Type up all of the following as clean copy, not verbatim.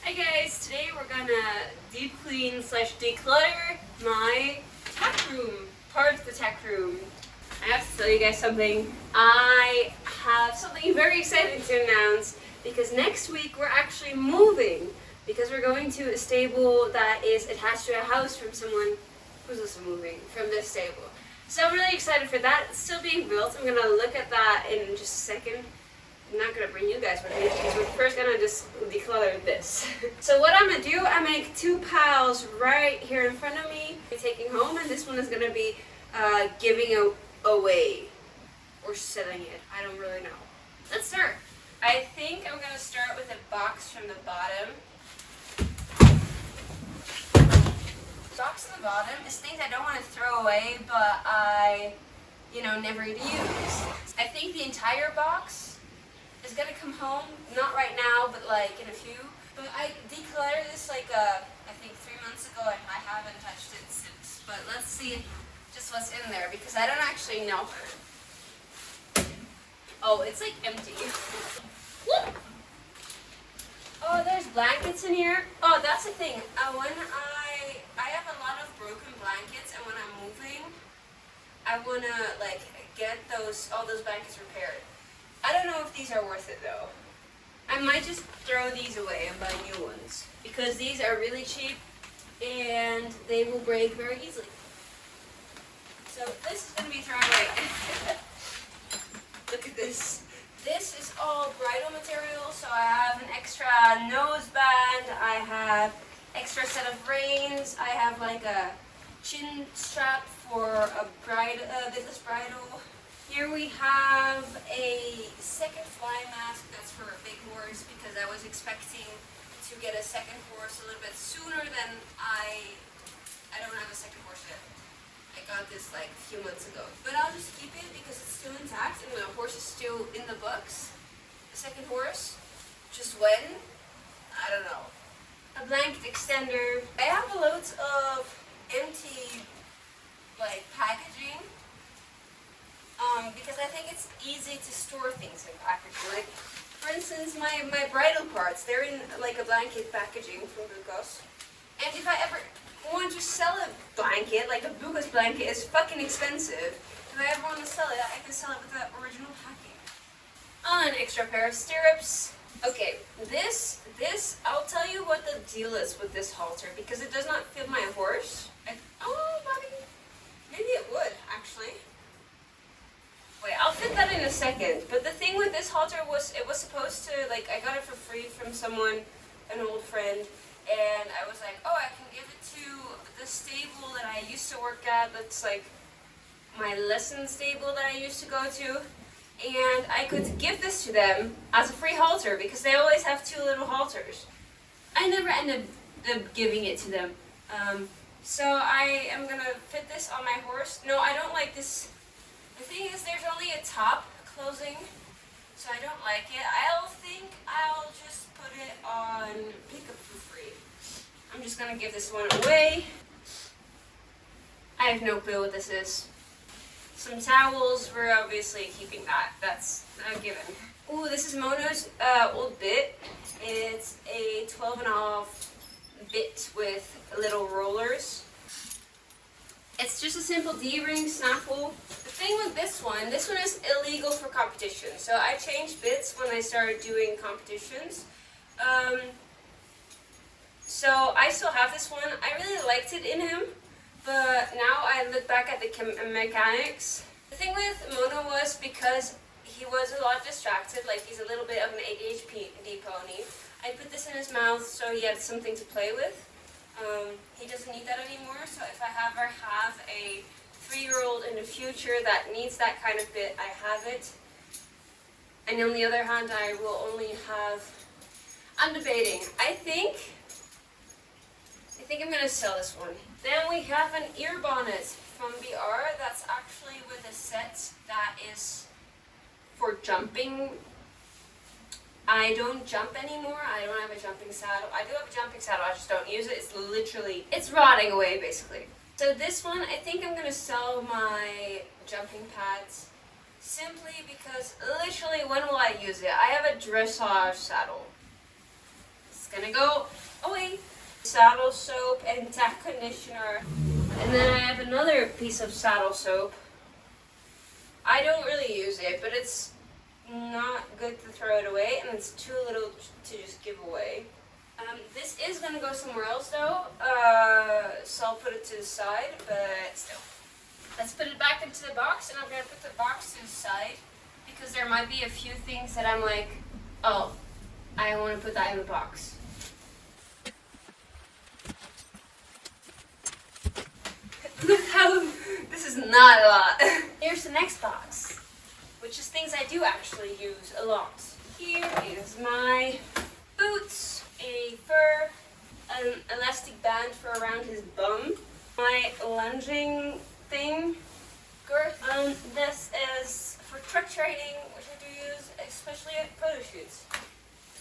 Hi guys, today we're gonna deep clean slash declutter my tech room, part of the tech room. I have to tell you guys something. I have something very exciting to announce because next week we're actually moving because we're going to a stable that is attached to a house from someone who's also moving from this stable. So I'm really excited for that. It's still being built. I'm gonna look at that in just a second. I'm not gonna bring you guys with me because we're first gonna just declutter this. So what I'm gonna do, I make two piles right here in front of me, taking home, and this one is gonna be giving away or selling it. I don't really know. Let's start. I think I'm gonna start with a box from the bottom. Box on the bottom is things I don't want to throw away, but I, never use. I think the entire box is gonna come home, not right now, but like in a few. But I decluttered this I think 3 months ago, and I haven't touched it since. But let's see just what's in there because I don't actually know. Oh, it's like empty. Oh, there's blankets in here. Oh, that's the thing. When I have a lot of broken blankets, and when I'm moving, I wanna get all those blankets repaired. I don't know if these are worth it though. I might just throw these away and buy new ones because these are really cheap and they will break very easily. So this is gonna be thrown away. Look at this. This is all bridal material, so I have an extra nose band, I have extra set of reins, I have like a chin strap for a business bridal. Here we have a second fly mask that's for a big horse because I was expecting to get a second horse a little bit sooner than I don't have a second horse yet. I got this like a few months ago. But I'll just keep it because it's still intact and the horse is still in the books. The second horse, just when? I don't know. A blanket extender. I have loads of empty packaging. Because I think it's easy to store things in packaging. Like, for instance, my bridal parts, they're in like a blanket packaging from Bukos. And if I ever want to sell a blanket, like a Bukos blanket is fucking expensive. If I ever want to sell it, I can sell it with the original packing. An extra pair of stirrups. Okay, this, I'll tell you what the deal is with this halter because it does not fit my horse. Oh, buddy. Maybe it would, actually. Wait, I'll fit that in a second. But the thing with this halter was, it was supposed to, I got it for free from someone, an old friend, and I was like, oh, I can give it to the stable that I used to work at, that's my lesson stable that I used to go to, and I could give this to them as a free halter, because they always have two little halters. I never ended up giving it to them. So I am gonna fit this on my horse. No, I don't like this. The thing is, there's only a top closing, so I don't like it. I'll just put it on pickup for free. I'm just gonna give this one away. I have no clue what this is. Some towels, we're obviously keeping that. That's a given. Ooh, this is Mono's old bit. It's a 12.5 bit with little rollers. It's just a simple D-ring snaffle. The thing with this one is illegal for competition. So I changed bits when I started doing competitions. So I still have this one. I really liked it in him, but now I look back at the mechanics. The thing with Mono was because he was a lot distracted, he's a little bit of an ADHD pony. I put this in his mouth so he had something to play with. He doesn't need that anymore, so if I ever have a 3-year-old in the future that needs that kind of bit, I have it. And on the other hand, I will only have... I'm debating. I think I'm gonna sell this one. Then we have an ear bonnet from BR that's actually with a set that is for jumping. I don't jump anymore. I don't have a jumping saddle. I do have a jumping saddle, I just don't use it. It's rotting away, basically. So this one, I think I'm gonna sell my jumping pads simply because literally when will I use it? I have a dressage saddle. It's gonna go away. Saddle soap and tack conditioner. And then I have another piece of saddle soap. I don't really use it, but it's not good to throw it away, and it's too little to just give away. This is gonna go somewhere else though, so I'll put it to the side, but still. Let's put it back into the box, and I'm gonna put the box to the side because there might be a few things that I'm like, oh, I want to put that in the box. Look how, this is not a lot. Here's the next box, which is things I do actually use a lot. Here is my boots, a fur, an elastic band for around his bum, my lunging thing, girth. This is for truck training, which I do use, especially at photo shoots.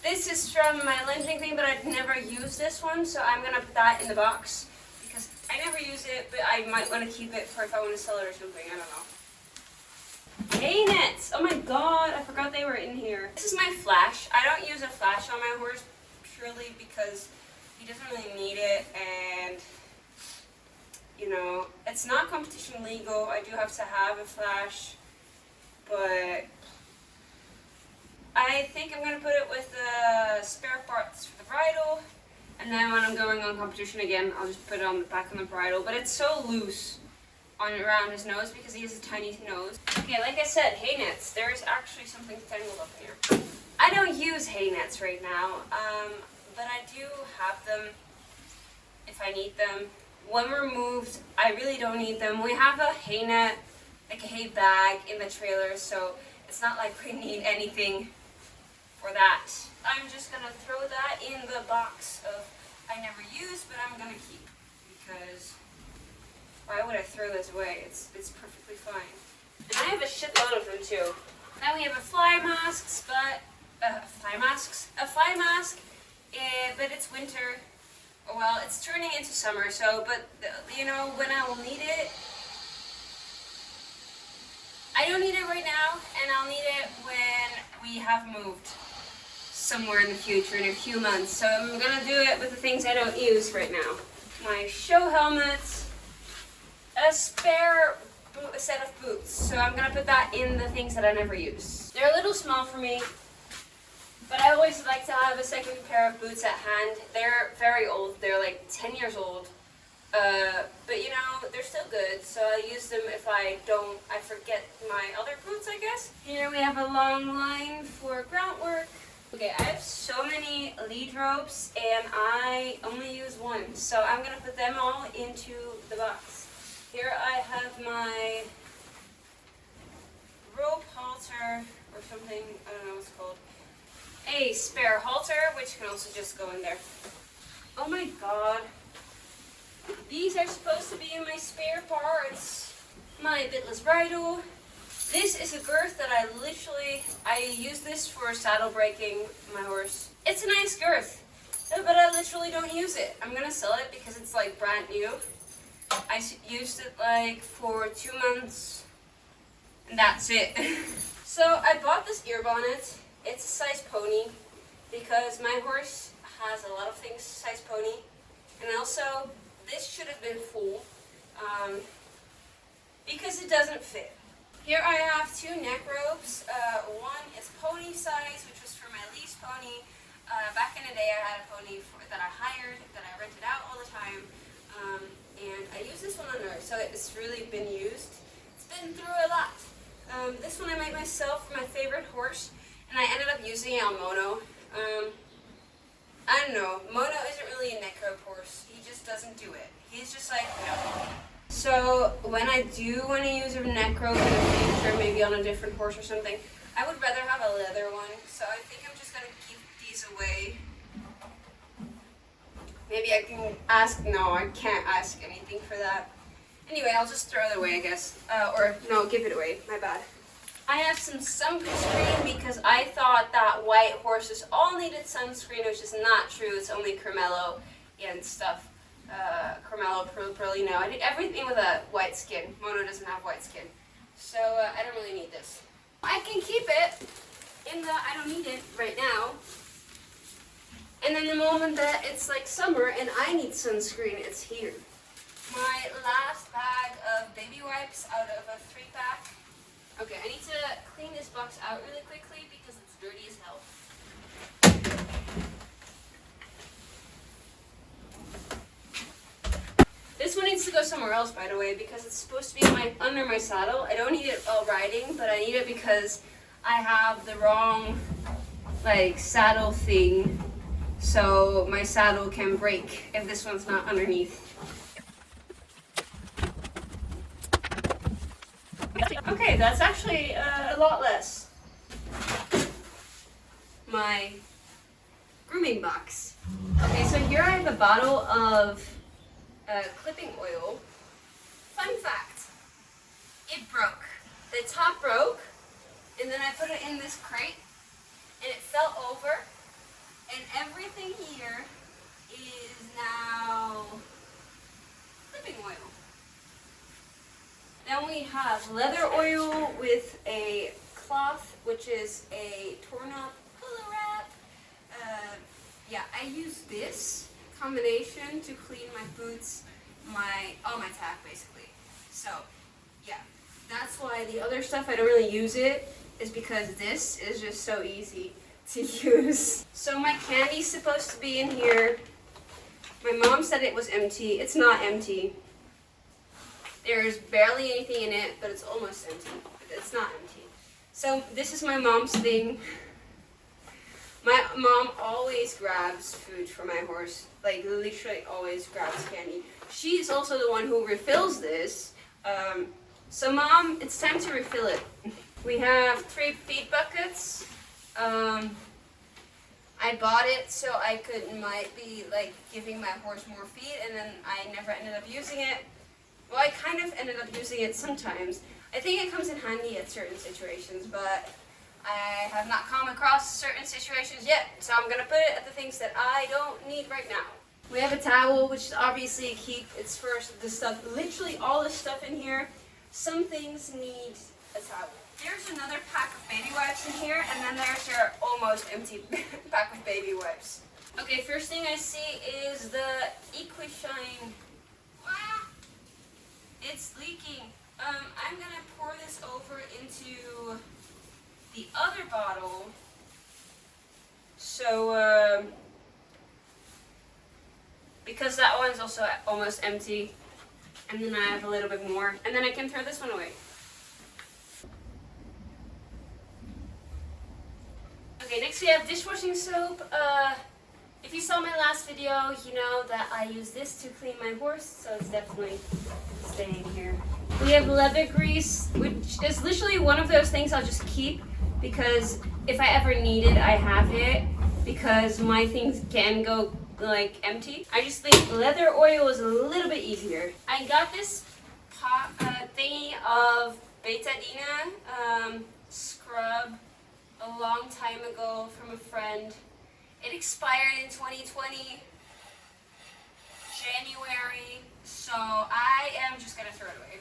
This is from my lunging thing, but I've never used this one, so I'm gonna put that in the box because I never use it, but I might want to keep it for if I want to sell it or something. I don't know. Hay nets! Oh my god, I forgot they were in here. This is my flash. I don't use a flash on my horse purely because he doesn't really need it, and you know, it's not competition legal. I do have to have a flash, but I think I'm going to put it with the spare parts for the bridle, and then when I'm going on competition again, I'll just put it on the back of the bridle. But it's so loose on around his nose because he has a tiny nose. Okay, like I said, hay nets. There is actually something tangled up in here. I don't use hay nets right now, but I do have them if I need them. When we're moved, I really don't need them. We have a hay net, like a hay bag in the trailer, so it's not like we need anything for that. I'm just gonna throw that in the box of I never use, but I'm gonna keep, because why would I throw this away? It's perfectly fine. And I have a shitload of them too. Now we have a fly mask, but a fly mask, but it's winter. Well, it's turning into summer, so, but you know, when I will need it, I don't need it right now, and I'll need it when we have moved somewhere in the future, in a few months. So I'm gonna do it with the things I don't use right now. My show helmets, a spare set of boots. So I'm gonna put that in the things that I never use. They're a little small for me, but I always like to have a second pair of boots at hand. They're very old. They're like 10 years old. But you know, they're still good, so I use them if I forget my other boots, I guess. Here we have a long line for groundwork. Okay, I have so many lead ropes, and I only use one, so I'm gonna put them all into the box. Here I have my rope halter, or something, I don't know what it's called. A spare halter, which can also just go in there. Oh my god. These are supposed to be in my spare parts. My bitless bridle. This is a girth that I use this for saddle breaking my horse. It's a nice girth, but I literally don't use it. I'm gonna sell it because it's like brand new. I used it like for 2 months, and that's it. So I bought this ear bonnet. It's a size pony because my horse has a lot of things size pony, and also this should have been full because it doesn't fit. Here I have 2 neck ropes. One is pony size, which was for my lease pony. Back in the day I had a pony that I hired, that I rented out all the time, and I use this one on her, so it's really been used. It's been through a lot. This one I made myself for my favorite horse, and I ended up using it on Mono. I don't know, Mono isn't really a neck rope horse. He just doesn't do it. He's just like, no. So when I do want to use a neck rope in the future, maybe on a different horse or something, I would rather have a leather one. So I think I'm just going to keep these away. Maybe I can ask, no, I can't ask anything for that. Anyway, I'll just throw it away, I guess. Or no, give it away, my bad. I have some sunscreen because I thought that white horses all needed sunscreen, which is not true. It's only Cremello and stuff. Cremello, Perlino. I did everything with a white skin. Mono doesn't have white skin. So I don't really need this. I can keep it in the I don't need it right now. And then the moment that it's like summer and I need sunscreen, it's here. My last bag of baby wipes out of a 3-pack. Okay, I need to clean this box out really quickly because it's dirty as hell. This one needs to go somewhere else, by the way, because it's supposed to be under my saddle. I don't need it while riding, but I need it because I have the wrong like saddle thing, so my saddle can break if this one's not underneath. Okay, that's actually a lot less. My grooming box. Okay, so here I have a bottle of clipping oil. Fun fact, it broke. The top broke, and then I put it in this crate, and it fell over, and everything here is now clipping oil. Then we have leather oil with a cloth, which is a torn up puller wrap. Yeah, I use this combination to clean my boots, all my tack basically. So yeah, that's why the other stuff I don't really use it, is because this is just so easy to use. So my candy's supposed to be in here. My mom said it was empty. It's not empty. There's barely anything in it, but it's almost empty. It's not empty. So this is my mom's thing. My mom always grabs food for my horse. Like literally always grabs candy. She's also the one who refills this. So Mom, it's time to refill it. We have 3 feed buckets. I bought it so I might be like giving my horse more feed, and then I never ended up using it. Well, I kind of ended up using it sometimes. I think it comes in handy at certain situations, but I have not come across certain situations yet, so I'm gonna put it at the things that I don't need right now. We have a towel, which is obviously a keep. It's for the stuff, literally all the stuff in here. Some things need a towel. There's another pack of baby wipes in here, and then there's your almost empty pack of baby wipes. Okay, first thing I see is the EquiShine. Ah, it's leaking. I'm gonna pour this over into the other bottle. So, because that one's also almost empty, and then I have a little bit more, and then I can throw this one away. Okay, next we have dishwashing soap. If you saw my last video, you know that I use this to clean my horse, so it's definitely staying here. We have leather grease, which is literally one of those things I'll just keep, because if I ever need it, I have it, because my things can go like empty. I just think leather oil is a little bit easier. I got this thingy of betadine scrub a long time ago from a friend. It expired in 2020, January, so I am just gonna throw it away.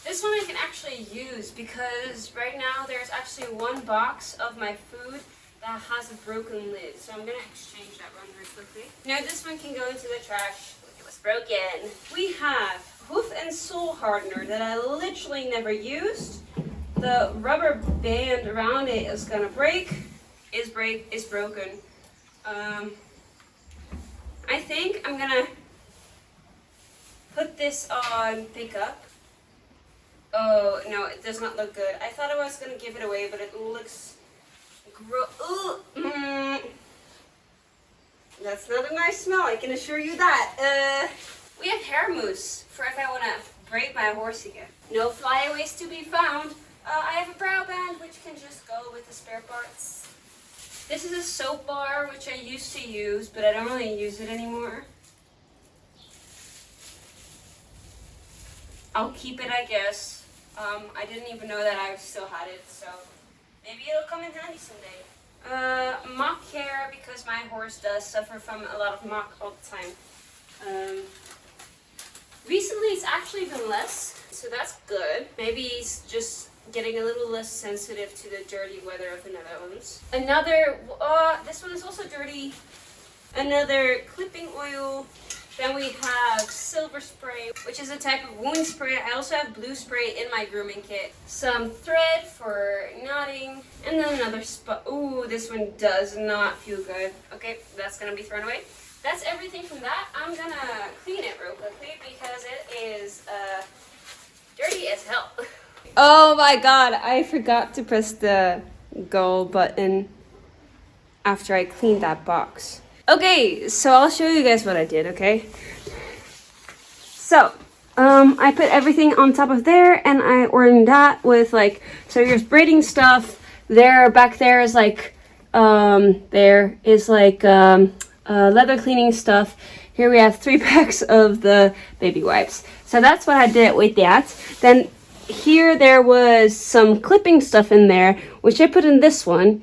This one I can actually use because right now there's actually one box of my food that has a broken lid, so I'm gonna exchange that one very quickly. Now this one can go into the trash. It was broken. We have hoof and sole hardener that I literally never used. The rubber band around it is gonna break. Is broken. I think I'm gonna put this on pickup. Oh no, it does not look good. I thought I was gonna give it away, but it looks that's not a nice smell, I can assure you that. We have hair mousse for if I want to braid my horse again. No flyaways to be found. I have a brow band which can just go with the spare parts. This is a soap bar which I used to use, but I don't really use it anymore. I'll keep it, I guess. I didn't even know that I still had it, so maybe it'll come in handy someday. Mock care, because my horse does suffer from a lot of mock all the time. Recently it's actually been less, so that's good. Maybe he's just getting a little less sensitive to the dirty weather of the Netherlands. Another, this one is also dirty. another clipping oil. Then we have silver spray, which is a type of wound spray. I also have blue spray in my grooming kit. Some thread for knotting, and then another ooh, this one does not feel good. Okay, that's gonna be thrown away. That's everything from that. I'm gonna clean it real quickly because it is dirty as hell. Oh my god, I forgot to press the go button after I cleaned that box. Okay, so I'll show you guys what I did, okay? So, I put everything on top of there, and I ordered that with, like, so here's braiding stuff. There, back there is, like, there is, like, leather cleaning stuff. Here we have 3 packs of the baby wipes. So that's what I did with that. Then here there was some clipping stuff in there, which I put in this one.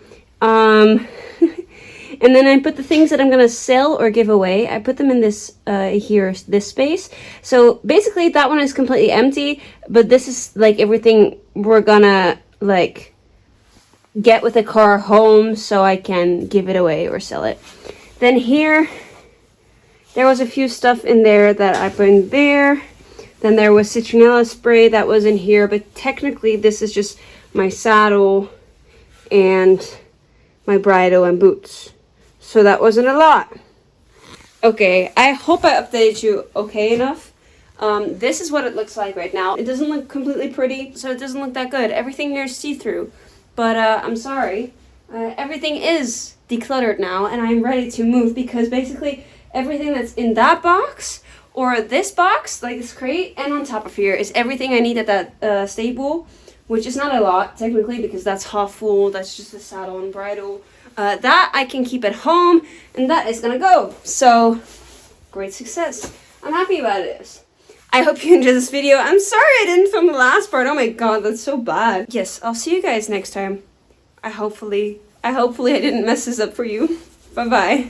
And then I put the things that I'm gonna sell or give away. I put them in this this space. So basically that one is completely empty, but this is like everything we're gonna like get with the car home so I can give it away or sell it. Then here, there was a few stuff in there that I put in there. Then there was citronella spray that was in here, but technically this is just my saddle and my bridle and boots. So that wasn't a lot. Okay, I hope I updated you okay enough. This is what it looks like right now. It doesn't look completely pretty, so it doesn't look that good. Everything here is see-through, but I'm sorry. Everything is decluttered now, and I'm ready to move because basically everything that's in that box or this box, like this crate, and on top of here is everything I need at that stable, which is not a lot technically because that's half full. That's just the saddle and bridle. That I can keep at home, and that is gonna go. So, great success. I'm happy about this. I hope you enjoyed this video. I'm sorry I didn't film the last part. Oh my god, that's so bad. Yes, I'll see you guys next time. I hopefully I didn't mess this up for you. Bye bye.